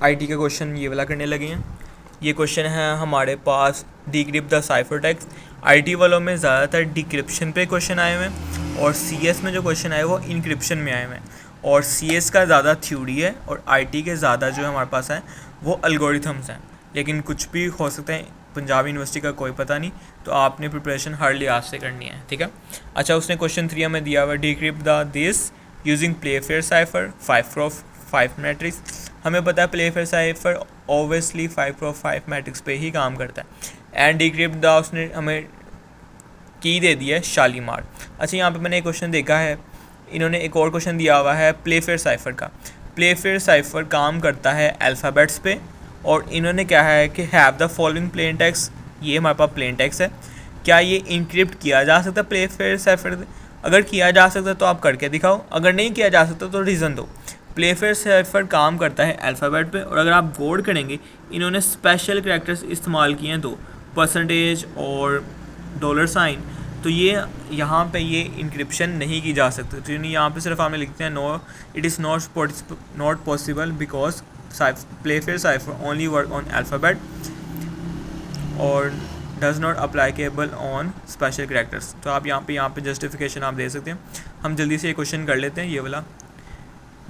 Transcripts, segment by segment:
IT का question ये वाला करने लगे हैं। ये क्वेश्चन है हमारे पास decrypt the cipher text. IT वालों में ज़्यादातर डिक्रिप्शन पे क्वेश्चन आए हुए हैं और सीएस में जो क्वेश्चन आए वो इनक्रिप्शन में आए हुए हैं। और सीएस का ज़्यादा थ्योरी है और आईटी के ज़्यादा जो हमारे पास है वो एल्गोरिथम्स हैं। लेकिन कुछ भी हो सकता है, पंजाब यूनिवर्सिटी का कोई पता नहीं, तो आपने प्रिपरेशन हर लिहाज से करनी है, ठीक है। अच्छा, उसने क्वेश्चन 3 हमें दिया हुआ, decrypt the this using Playfair cipher 5x5 matrix. हमें पता है Playfair cipher obviously 5x5 matrix पे ही काम करता है। एंड डिक्रिप्ट द, उसने हमें की दे दी है शालीमार। अच्छा, यहाँ पे मैंने एक क्वेश्चन देखा है, इन्होंने एक और क्वेश्चन दिया हुआ है प्लेफेयर साइफर का। प्लेफेयर साइफर काम करता है अल्फ़ाबेट्स पे और इन्होंने क्या है कि have the following plain text, ये हमारे पास प्लेन टेक्स्ट है। क्या ये इनक्रिप्ट किया जा सकता है प्लेफेयर साइफर? अगर किया जा सकता तो आप करके दिखाओ, अगर नहीं किया जा सकता तो रीज़न दो। प्लेफेयर साइफर काम करता है अल्फ़ाबेट पे और अगर आप गौर करेंगे इन्होंने स्पेशल करैक्टर्स इस्तेमाल किए हैं, 2 परसेंटेज और $साइन। तो ये यहाँ पे ये इंक्रिप्शन नहीं की जा सकती। तो यहाँ पे सिर्फ हमें लिखते हैं no, it is not possible because Playfair cipher only work on alphabet और does not applicable on special characters. तो आप यहाँ पे जस्टिफिकेशन आप दे सकते हैं। हम जल्दी से ये क्वेश्चन कर लेते हैं, ये वाला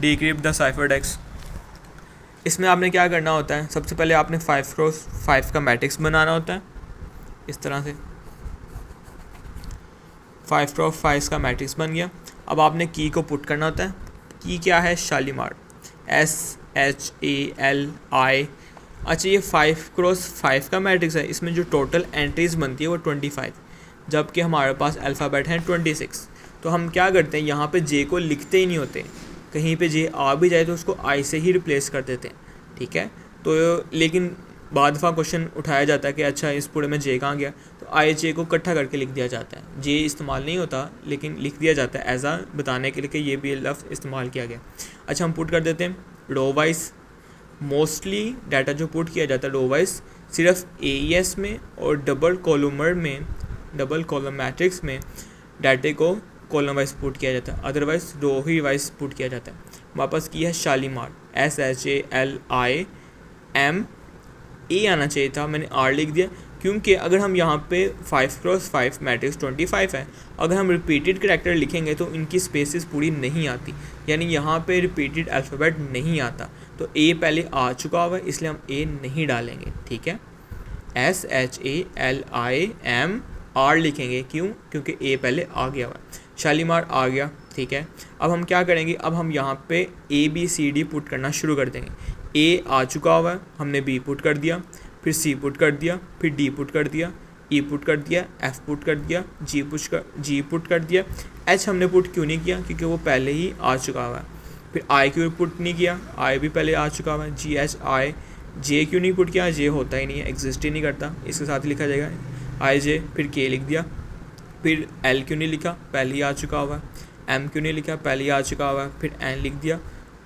डिक्रिप्ट द साइफर टेक्स्ट। इसमें आपने क्या करना होता है, सबसे पहले आपने 5x5 का मैट्रिक्स बनाना होता है। इस तरह से 5x5 का मैट्रिक्स बन गया। अब आपने की को पुट करना होता है। की क्या है? शालीमार, SHALI। अच्छा, ये 5x5 का मैट्रिक्स है, इसमें जो टोटल एंट्रीज बनती है वो 25, जबकि हमारे पास अल्फ़ाबेट हैं 26। तो हम क्या करते हैं, यहाँ पे जे को लिखते ही नहीं होते, कहीं पे जे आ भी जाए तो उसको आई से ही रिप्लेस कर देते हैं, ठीक है। तो लेकिन बाद दफ़ा क्वेश्चन उठाया जाता है कि अच्छा इस पूरे में जे कहाँ गया, तो आई जे को इकट्ठा करके लिख दिया जाता है। जे इस्तेमाल नहीं होता लेकिन लिख दिया जाता है एज आ बताने के लिए कि ये भी लफ्ज़ इस्तेमाल किया गया। अच्छा, हम पुट कर देते हैं रो वाइज। मोस्टली डाटा जो पुट किया जाता है रो वाइज सिर्फ AES में और डबल कॉलम मैट्रिक्स में डाटे को कॉलम वाइज पुट किया जाता है, अदरवाइज रो ही वाइज पुट किया जाता है। वापस की है शालीमार, SHALIM। ए आना चाहिए था, मैंने आर लिख दिया क्योंकि अगर हम यहाँ पे 5x5 मैट्रिक्स 25 है, अगर हम रिपीटेड करैक्टर लिखेंगे तो इनकी स्पेसेस पूरी नहीं आती, यानी यहाँ पे रिपीटेड अल्फ़ाबेट नहीं आता। तो ए पहले आ चुका हुआ है इसलिए हम ए नहीं डालेंगे, ठीक है। SHALIM आर लिखेंगे, क्यों? क्योंकि ए पहले आ गया हुआ है। शालीमार आ गया, ठीक है। अब हम क्या करेंगे, अब हम यहाँ पे ABCD पुट करना शुरू कर देंगे। ए आ चुका हुआ है, हमने बी पुट कर दिया, फिर सी पुट कर दिया, फिर डी पुट कर दिया, ई पुट कर दिया, एफ पुट कर दिया, जी पुट कर दिया। एच हमने पुट क्यों नहीं किया? क्योंकि वो पहले ही आ चुका हुआ है। फिर आई क्यों पुट नहीं किया? आई भी पहले आ चुका हुआ है, GHI। जे क्यों नहीं पुट किया? जे होता ही नहीं है, एग्जिस्ट ही नहीं करता, इसके साथ ही लिखा जाएगा IJ। फिर के लिख दिया। फिर एल क्यों नहीं लिखा? पहले ही आ चुका हुआ है। एम क्यों नहीं लिखा? पहले ही आ चुका हुआ है। फिर एन लिख दिया।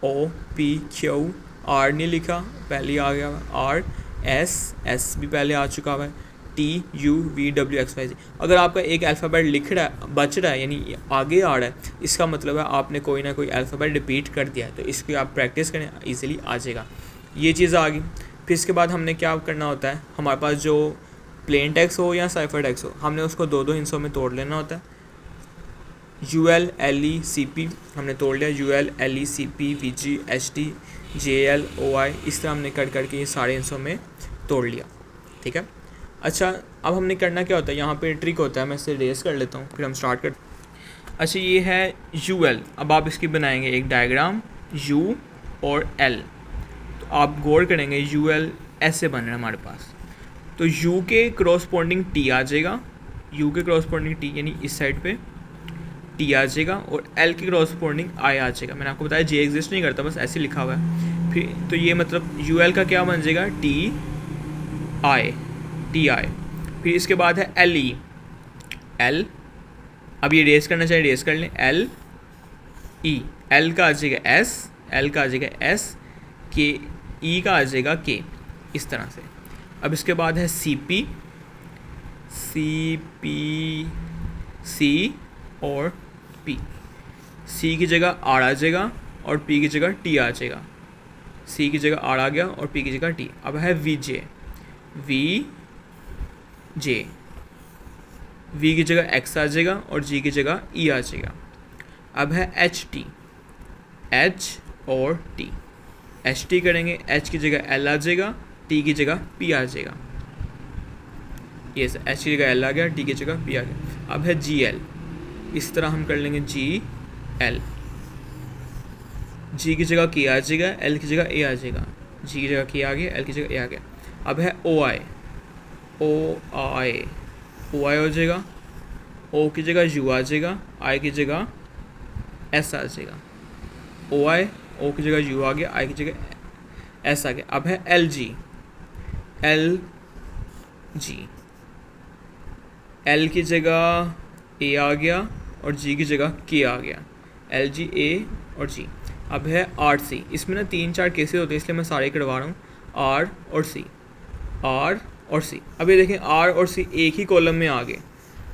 OPQ। आर नहीं लिखा, पहले ही आ गया हुआ। R S भी पहले आ चुका हुआ है। TUVWXYZ। अगर आपका एक अल्फ़ाबेट लिख रहा है, बच रहा है, यानी आगे आ रहा है, इसका मतलब है आपने कोई ना कोई अल्फ़ाबेट रिपीट कर दिया है, तो इसकी आप प्रैक्टिस करें, ईजिली आ जाएगा। ये चीज़ आ गई। फिर इसके बाद हमने क्या करना होता है, हमारे पास जो प्लेन टेक्स्ट हो या साइफर टेक्स्ट हो, हमने उसको 2 हिस्सों में तोड़ लेना होता है। ULLECP हमने तोड़ लिया, ULLECP VG HD JL OI, इस तरह हमने करके ये सारे हिस्सों में तोड़ लिया, ठीक है। अच्छा, अब हमने करना क्या होता है, यहाँ पे ट्रिक होता है, मैं इसे रेस कर लेता हूँ फिर हम स्टार्ट कर। अच्छा, ये है UL। अब आप इसकी बनाएंगे एक डायग्राम, U और L। तो आप गौर करेंगे UL ऐसे बन रहा है हमारे पास। तो U के क्रॉसपोंडिंग T आ जाएगा, U के क्रॉसपोंडिंग T यानी इस साइड पे T आ जाएगा, और L के क्रॉसपोंडिंग I आ जाएगा। मैंने आपको बताया J एग्जिस्ट नहीं करता, बस ऐसे लिखा हुआ है। फिर तो ये मतलब UL का क्या बन जाएगा, TI। फिर इसके बाद है LE। L, अब ये रेस करना चाहिए, रेस कर लें। LE, L का आ जाएगा S, L का आ जाएगा S, K, E का आ जाएगा K, इस तरह से। अब इसके बाद है CP C और P। C की जगह R आ जाएगा और P की जगह T आ जाएगा, सी की जगह आर आ गया और पी की जगह टी। अब है V J, V J, V की जगह एक्स आ जाएगा और जी की जगह ई आ जाएगा। अब है एच टी, एच और टी, एच टी करेंगे, एच की जगह एल आ जाएगा, टी की जगह पी आ जाएगा। ये एच की जगह एल आ गया, टी की जगह पी आ गया। अब है जी एल, इस तरह हम कर लेंगे जी एल, जी की जगह के आ जाएगा, एल की जगह ए आ जाएगा, जी की जगह के आ गया, एल की जगह ए आ गया। अब है ओ आई, ओ आई, ओ आई हो जाएगा, ओ की जगह यू आ जाएगा, आई की जगह एस आ जाएगा। ओ आई, ओ की जगह यू आ गया, आई की जगह एस आ गया। अब है L G, L G, L की जगह ए आ गया और जी की जगह के आ गया, एल जी ए और जी। अब है आर सी, इसमें ना 3-4 केसेस होते हैं इसलिए मैं सारे करवा रहा हूँ, आर और सी, आर और सी। अब ये देखें आर और सी एक ही कॉलम में आ गए।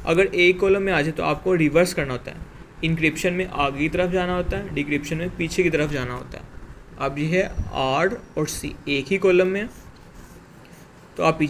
अगर एक कॉलम में आ जाए तो आपको रिवर्स करना होता है, इंक्रिप्शन में आगे की तरफ जाना होता है, डिक्रिप्शन में पीछे की तरफ जाना होता है। अब ये है आर और सी एक ही कॉलम में, तो आप